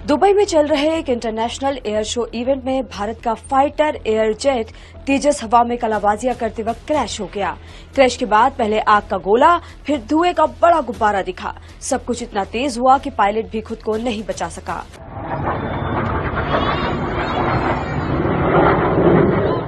Dubai में चल रहे एक इंटरनेशनल एयर शो इवेंट में भारत का फाइटर एयर जेट तेजस हवा में कलाबाजियां करते वक्त क्रैश हो गया। क्रैश के बाद पहले आग का गोला, फिर धुएं का बड़ा गुब्बारा दिखा। सब कुछ इतना तेज हुआ कि पायलट भी खुद को नहीं बचा सका।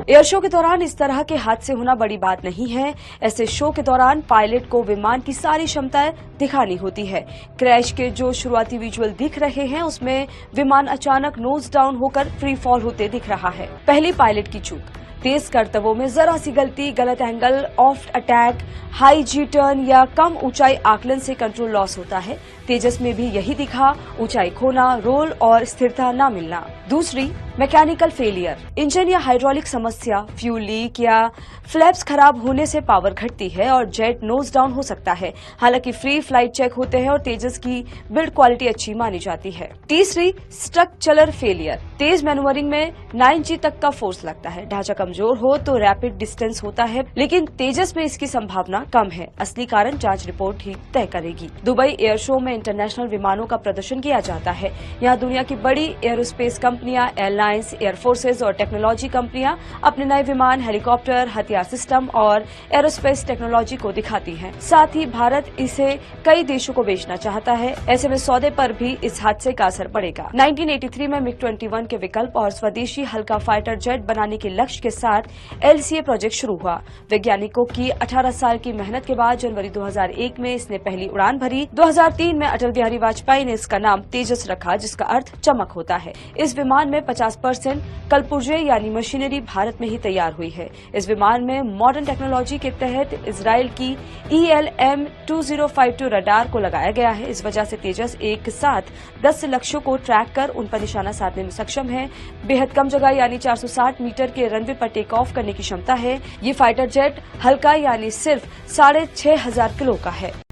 एयर शो के दौरान इस तरह के हादसे होना बड़ी बात नहीं है। ऐसे शो के दौरान पायलट को विमान की सारी क्षमताएं दिखानी होती है। क्रैश के जो शुरुआती विजुअल दिख रहे हैं उसमें विमान अचानक नोज डाउन होकर फ्री फॉल होते दिख रहा है। पहली पायलट की चूक, तेज करतबों में जरा सी गलती, गलत angle, of attack, high G turn या कम ऊंचाई आकलन से कंट्रोल लॉस होता है। तेजस में भी यही दिखा, ऊंचाई खोना, रोल और स्थिरता न मिलना। दूसरी, मैकेनिकल फेलियर, इंजन या हाइड्रोलिक समस्या, फ्यूल लीक या फ्लैप्स खराब होने से पावर घटती है और जेट नोज डाउन हो सकता है। हालांकि फ्री फ्लाइट चेक होते हैं और तेजस की बिल्ड क्वालिटी अच्छी मानी जाती है। तीसरी, स्ट्रक्चरल फेलियर, तेज मैनुवरिंग में 9G तक का फोर्स लगता है। ढांचा कमजोर हो तो रैपिड डिस्टेंस होता है, लेकिन तेजस में इसकी संभावना कम है। असली कारण जांच रिपोर्ट ही तय करेगी। दुबई एयर शो में इंटरनेशनल विमानों का प्रदर्शन किया जाता है। यहाँ दुनिया की बड़ी एरोस्पेस कंपनियां, एयरलाइंस, एयर फोर्सेज और टेक्नोलॉजी कंपनियां अपने नए विमान, हेलीकॉप्टर, हथियार सिस्टम और एरोस्पेस टेक्नोलॉजी को दिखाती हैं। साथ ही भारत इसे कई देशों को बेचना चाहता है। ऐसे में सौदे पर भी इस हादसे का असर पड़ेगा। 1983 में MiG-21 के विकल्प और स्वदेशी हल्का फाइटर जेट बनाने के लक्ष्य के साथ LCA प्रोजेक्ट शुरू हुआ। वैज्ञानिकों की 18 साल की मेहनत के बाद जनवरी 2001 में इसने पहली उड़ान भरी। 2003 में अटल बिहारी वाजपेयी ने इसका नाम तेजस रखा, जिसका अर्थ चमक होता है। इस विमान में 50% कलपुर्जे यानी मशीनरी भारत में ही तैयार हुई है। इस विमान में मॉडर्न टेक्नोलॉजी के तहत इजराइल की ELM-2052 रडार को लगाया गया है। इस वजह से तेजस एक साथ 10 लक्ष्यों को ट्रैक कर उन पर निशाना साधने में सक्षम है। बेहद कम जगह यानी 460 मीटर के रनवे पर टेक ऑफ करने की क्षमता है। ये फाइटर जेट हल्का यानी सिर्फ 6500 किलो का है।